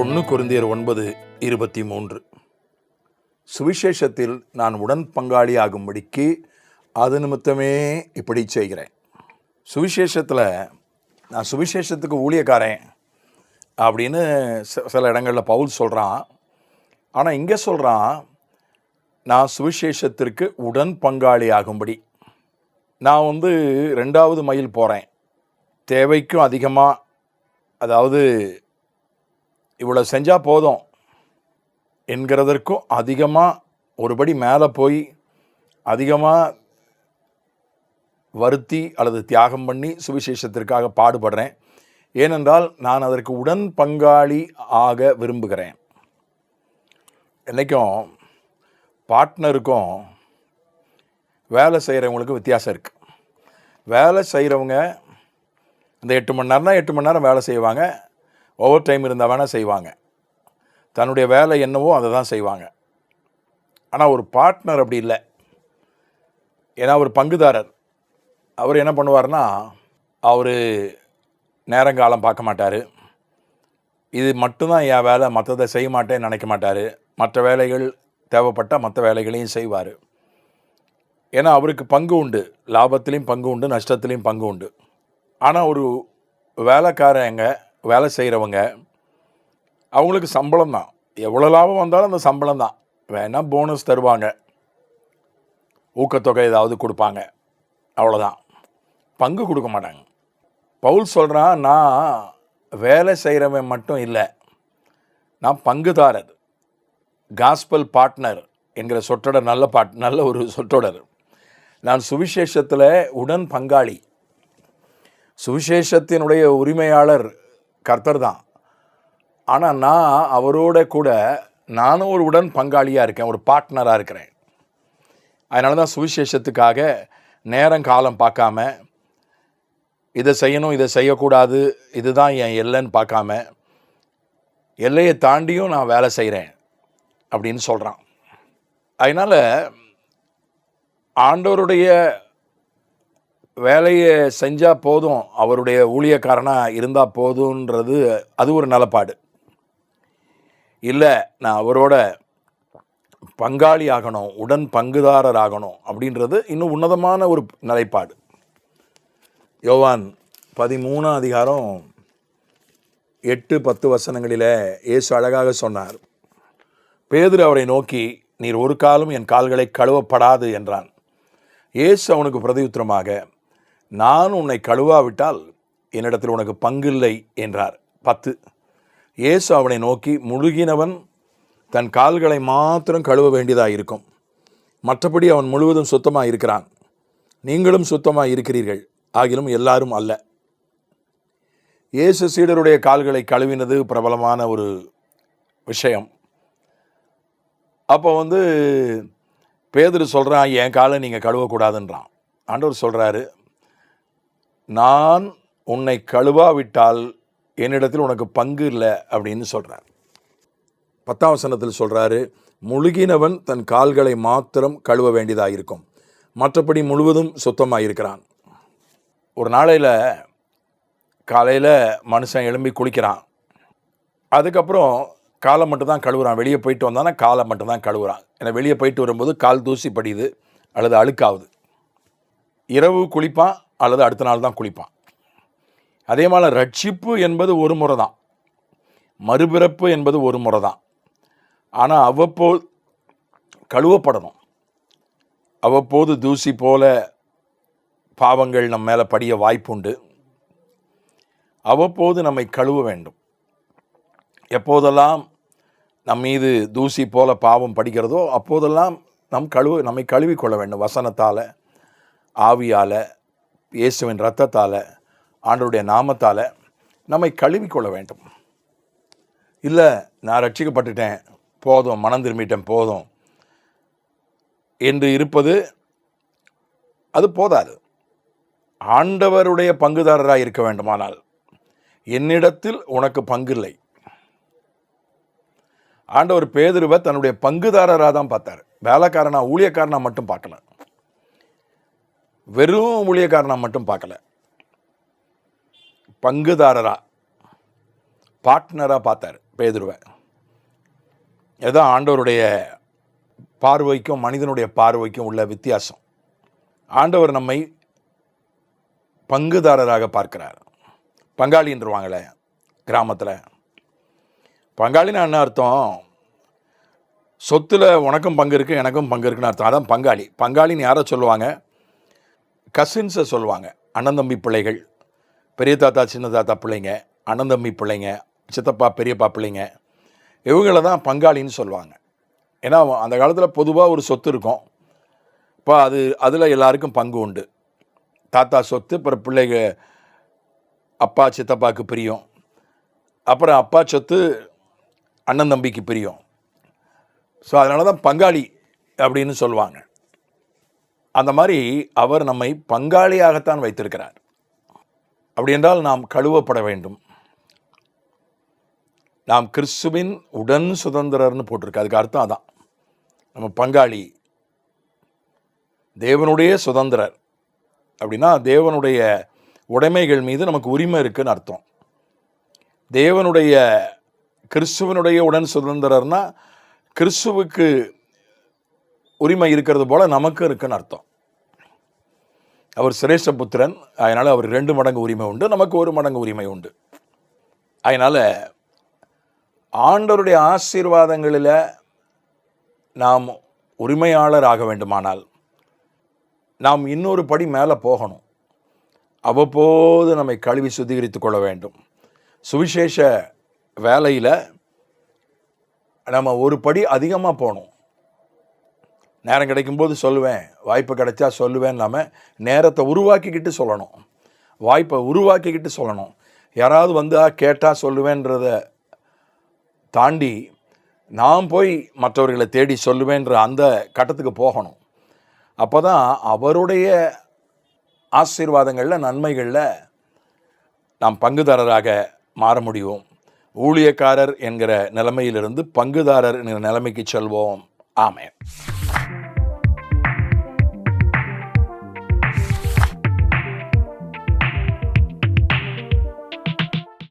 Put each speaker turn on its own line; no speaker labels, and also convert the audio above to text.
1 கொரிந்தியர் 9:23. சுவிசேஷத்தில் நான் உடன் பங்காளியாகும்படிக்கு அது நிமித்தமே இப்படி செய்கிறேன். சுவிசேஷத்தில் நான் சுவிசேஷத்துக்கு ஊழியக்காரன் அப்படின்னு சில இடங்களில் பவுல் சொல்கிறான். ஆனால் இங்கே சொல்கிறான், நான் சுவிசேஷத்திற்கு உடன் பங்காளி ஆகும்படி. நான் 2வது மைல் போகிறேன். தேவைக்கும் அதிகமாக, அதாவது இவ்வளோ செஞ்சால் போதும் என்கிறதற்கும் அதிகமாக ஒருபடி மேலே போய் அதிகமாக வருத்தி அல்லது தியாகம் பண்ணி சுவிசேஷத்திற்காக பாடுபடுறேன். ஏனென்றால் நான் அதற்கு உடன் பங்காளி ஆக விரும்புகிறேன். என்றைக்கும் பார்ட்னருக்கும் வேலை செய்கிறவங்களுக்கு வித்தியாசம் இருக்குது. வேலை செய்கிறவங்க இந்த 8 மணி நேரம்னா 8 மணி நேரம் வேலை செய்வாங்க. ஓவர் டைம் இருந்தால் வேணால் செய்வாங்க. தன்னுடைய வேலை என்னவோ அதை தான் செய்வாங்க. ஆனால் ஒரு பார்ட்னர் அப்படி இல்லை. ஏன்னா ஒரு பங்குதாரர், அவர் என்ன பண்ணுவார்னா, அவர் நேரங்காலம் பார்க்க மாட்டார். இது மட்டும்தான் என் வேலை, மற்றதை செய்ய மாட்டேன்னு நினைக்க மாட்டார். மற்ற வேலைகள் தேவைப்பட்டால் மற்ற வேலைகளையும் செய்வார். ஏன்னா அவருக்கு பங்கு உண்டு, லாபத்துலேயும் பங்கு உண்டு, நஷ்டத்துலேயும் பங்கு உண்டு. ஆனால் ஒரு வேலைக்காரங்க, வேலை செய்கிறவங்க, அவங்களுக்கு சம்பளம் தான். எவ்வளோ லாபம் வந்தாலும் அந்த சம்பளம் தான். வேணால் போனஸ் தருவாங்க, ஊக்கத்தொகை ஏதாவது கொடுப்பாங்க, அவ்வளோதான். பங்கு கொடுக்க மாட்டாங்க. பவுல் சொல்கிறான், நான் வேலை செய்கிறவன் மட்டும் இல்லை, நான் பங்குதாரர், காஸ்பல் பார்ட்னர் என்கிற சொற்றொடர் நல்ல ஒரு சொற்றொடர். நான் சுவிசேஷத்தில் உடன் பங்காளி. சுவிசேஷத்தினுடைய உரிமையாளர் கர்த்தர் தான். ஆனால் நான் அவரோட கூட நானும் ஒரு உடன் பங்காளியாக இருக்கேன், ஒரு பார்ட்னராக இருக்கிறேன். அதனால தான் சுவிசேஷத்துக்காக நேரம் காலம் பார்க்காம, இதை செய்யணும் இதை செய்யக்கூடாது, இதுதான் என் எல்லைன்னு பார்க்காம, எல்லையை தாண்டியும் நான் வேலை செய்கிறேன் அப்படின்னு சொல்கிறான். அதனால் ஆண்டவருடைய வேலையை செஞ்சால் போதும், அவருடைய ஊழியக்காரனாக இருந்தால் போதுன்றது அது ஒரு நிலப்பாடு இல்லை. நான் அவரோட பங்காளி ஆகணும், உடன் பங்குதாரர் ஆகணும் அப்படின்றது இன்னும் உன்னதமான ஒரு நிலைப்பாடு. யோவான் 13:8-10 இயேசு அழகாக சொன்னார். பேதுரு அவரை நோக்கி, நீர் ஒரு காலும் என் கால்களை கழுவப்படாது என்றான். இயேசு அவனுக்கு பிரதியுத்தரமாக, நான் உன்னை கழுவாவிட்டால் என்னிடத்தில் உனக்கு பங்கில்லை என்றார். 10. இயேசு அவனை நோக்கி, முழுகினவன் தன் கால்களை மாத்திரம் கழுவ வேண்டியதாக இருக்கும், மற்றபடி அவன் முழுவதும் சுத்தமாக இருக்கிறான். நீங்களும் சுத்தமாக இருக்கிறீர்கள், ஆகிலும் எல்லாரும் அல்ல. இயேசு சீடருடைய கால்களை கழுவினது பிரபலமான ஒரு விஷயம். அப்போ பேதுரு சொல்கிறான், என் காலை நீங்கள் கழுவக்கூடாதுன்றான். ஆண்டவர் சொல்கிறாரு, நான் உன்னை கழுவாவிட்டால் என்னிடத்தில் உனக்கு பங்கு இல்லை அப்படின்னு சொல்கிறார். 10ஆம் வசனத்தில் சொல்கிறாரு, முழுகினவன் தன் கால்களை மாத்திரம் கழுவ வேண்டியதாக இருக்கும், மற்றபடி முழுவதும் சுத்தமாக இருக்கிறான். ஒரு நாளையில் காலையில் மனுஷன் எழும்பி குளிக்கிறான், அதுக்கப்புறம் காலை மட்டும்தான் கழுவுறான். வெளியே போயிட்டு வந்தானா காலை மட்டும்தான் கழுவுறான். ஏன்னா வெளியே போயிட்டு வரும்போது கால் தூசி படியுது அல்லது அழுக்காகுது. இரவு குளிப்பான் அல்லது அடுத்த நாள் தான் குளிப்பான். அதே மாதிரி ரட்சிப்பு என்பது ஒரு முறை தான், மறுபிறப்பு என்பது ஒரு முறை தான். ஆனால் அவ்வப்போது கழுவப்படணும். அவ்வப்போது தூசி போல பாவங்கள் நம்ம மேலே படிய வாய்ப்புண்டு. அவ்வப்போது நம்மை கழுவ வேண்டும். எப்போதெல்லாம் நம் மீது தூசி போல பாவம் படிக்கிறதோ அப்போதெல்லாம் நம்மை கழுவிக்கொள்ள வேண்டும். வசனத்தால், ஆவியால், இயேசுவின் இரத்தத்தால், ஆண்டவருடைய நாமத்தால் நம்மை கழுவிக்கொள்ள வேண்டும். இல்லை, நான் ரட்சிக்கப்பட்டுட்டேன் போதும், மனம் திரும்பிட்டேன் போதும் என்று இருப்பது அது போதாது. ஆண்டவருடைய பங்குதாரராக இருக்க வேண்டுமானால், என்னிடத்தில் உனக்கு பங்கில்லை. ஆண்டவர் பேதுருவை தன்னுடைய பங்குதாரராக தான் பார்த்தார். வேலைக்காரனா, ஊழியக்காரனா மட்டும் பார்க்கல, வெறும் ஊழியக்காரனா மட்டும் பார்க்கல, பங்குதாரரா, பார்ட்னராக பார்த்தார். பேதுருவை. இதுதான் ஆண்டவருடைய பார்வைக்கும் மனிதனுடைய பார்வைக்கும் உள்ள வித்தியாசம். ஆண்டவர் நம்மை பங்குதாரராக பார்க்கிறார். பங்காளின்றவாங்களே கிராமத்தில். பங்காளின்னு என்ன அர்த்தம்? சொத்தில் உனக்கும் பங்கு இருக்குது, எனக்கும் பங்கு இருக்குன்னு அர்த்தம். அதான் பங்காளி. பங்காளின்னு யாரை சொல்லுவாங்க? கசின்ஸை சொல்லுவாங்க. அண்ணன் தம்பி பிள்ளைகள், பெரிய தாத்தா சின்ன தாத்தா பிள்ளைங்க, அண்ணன் தம்பி பிள்ளைங்க, சித்தப்பா பெரியப்பா பிள்ளைங்க, இவங்கள தான் பங்காளின்னு சொல்லுவாங்க. ஏன்னா அந்த காலத்தில் பொதுவாக ஒரு சொத்து இருக்கும். இப்போ அதில் எல்லாருக்கும் பங்கு உண்டு. தாத்தா சொத்து, அப்புறம் பிள்ளைங்க அப்பா சித்தப்பாவுக்கு பிரியும், அப்புறம் அப்பா சொத்து அண்ணன் தம்பிக்கு பிரியும். ஸோ அதனால தான் பங்காளி அப்படின்னு சொல்லுவாங்க. அந்த மாதிரி அவர் நம்மை பங்காளியாகத்தான் வைத்திருக்கிறார். அப்படி என்றால் நாம் கழுவப்பட வேண்டும். நாம் கிறிஸ்துவின் உடன் சுதந்திரர்னு போட்டிருக்கு. அதுக்கு அர்த்தம் அதான், நம்ம பங்காளி, தேவனுடைய சுதந்திரர். அப்படின்னா தேவனுடைய உடைமைகள் மீது நமக்கு உரிமை இருக்குன்னு அர்த்தம். தேவனுடைய கிறிஸ்துவனுடைய உடன் சுதந்திரர்னா கிறிஸ்துவுக்கு உரிமை இருக்கிறது போல நமக்கு இருக்குன்னு அர்த்தம். அவர் சிரேஷ்ட புத்திரன், அதனால் அவர் 2 மடங்கு உரிமை உண்டு, நமக்கு 1 மடங்கு உரிமை உண்டு. அதனால் ஆண்டவருடைய ஆசீர்வாதங்களில் நாம் உரிமையாளர் ஆக வேண்டுமானால் நாம் இன்னொரு படி மேலே போகணும். அவ்வப்போது நம்மை கழுவி சுத்திகரித்து கொள்ள வேண்டும். சுவிசேஷ வேலையில் நம்ம ஒரு படி அதிகமாக போகணும். நேரம் கிடைக்கும்போது சொல்லுவேன், வாய்ப்பு கிடைச்சா சொல்லுவேன். இல்லாமல் நேரத்தை உருவாக்கிக்கிட்டு சொல்லணும், வாய்ப்பை உருவாக்கிக்கிட்டு சொல்லணும். யாராவது வந்து கேட்டால் சொல்லுவேன்றத தாண்டி நான் போய் மற்றவர்களை தேடி சொல்லுவேன்ற அந்த கட்டத்துக்கு போகணும். அப்போ தான் அவருடைய ஆசீர்வாதங்களில் நன்மைகளில் நாம் பங்குதாரராக மாற முடியும். ஊழியக்காரர் என்கிற நிலைமையிலிருந்து பங்குதாரர் என்கிற நிலைமைக்கு செல்வோம். ஆமென்.